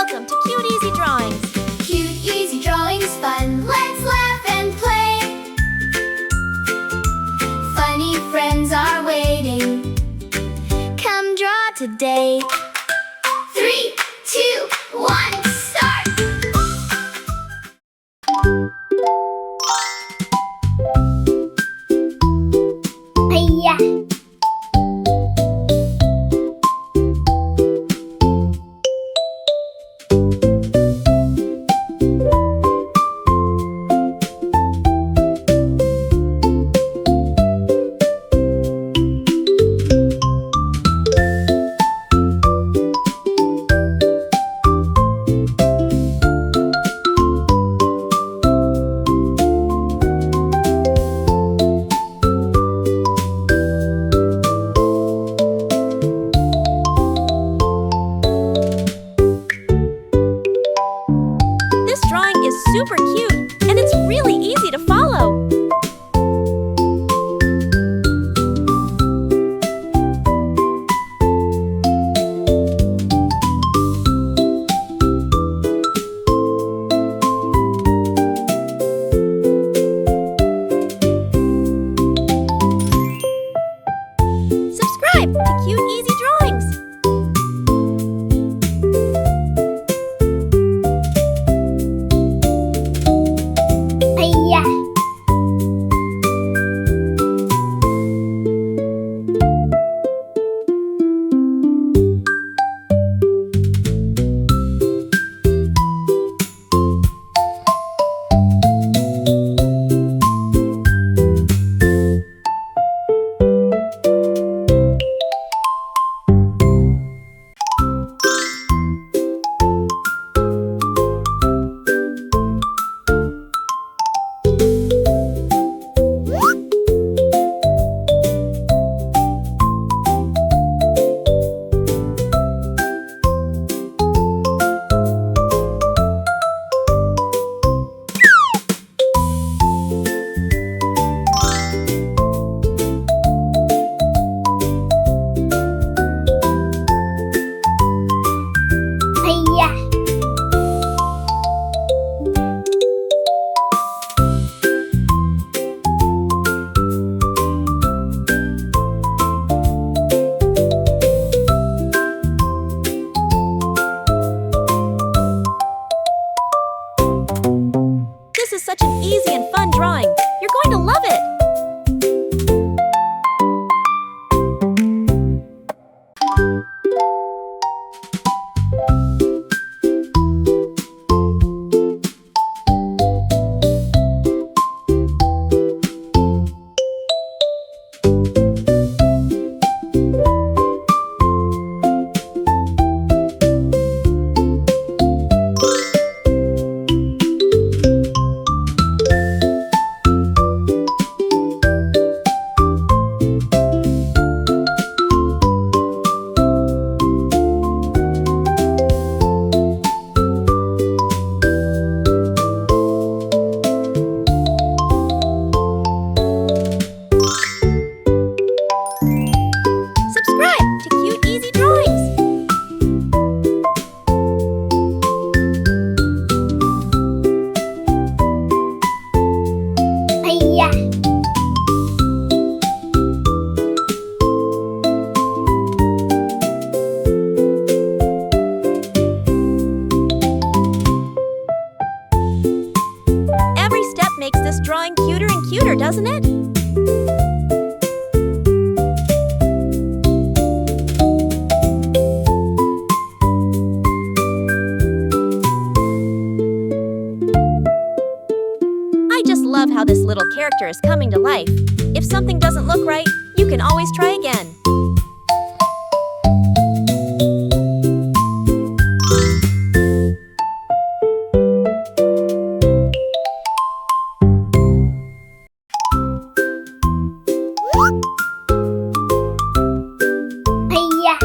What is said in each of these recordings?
Welcome to Cute Easy Drawings. Cute, easy drawings, fun. Let's laugh and play. Funny friends are waiting. Come draw today. 3, 2, 1, start! Hiya! This drawing is super cute, and it's really easy to follow. Subscribe to Cute Easy Drawings. Hiya! Hiya! This is such an easy and fun drawing. You're going to love it. Subscribe to Cute Easy Drawings. Hiya! Every step makes this drawing cuter and cuter, doesn't it? I just love how this little character is coming to life. If something doesn't look right, you can always try again. Hiya!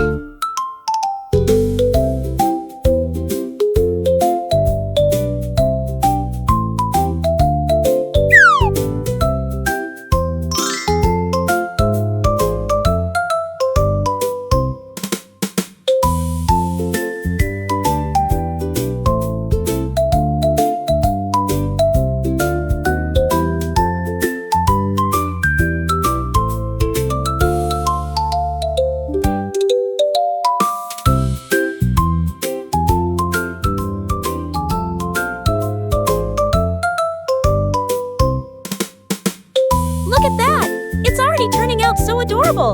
adorable!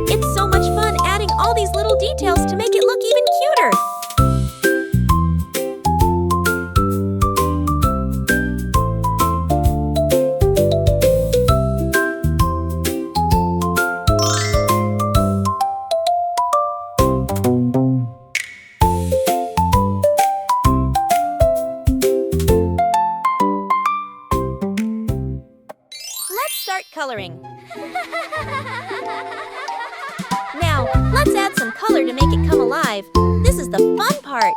It's so much fun adding all these little details to make it look even cuter! Start coloring. Now, let's add some color to make it come alive. This is the fun part.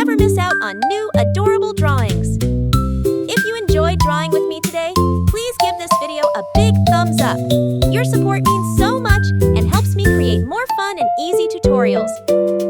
Never miss out on new, adorable drawings. If you enjoyed drawing with me today, please give this video a big thumbs up. Your support means so much and helps me create more fun and easy tutorials.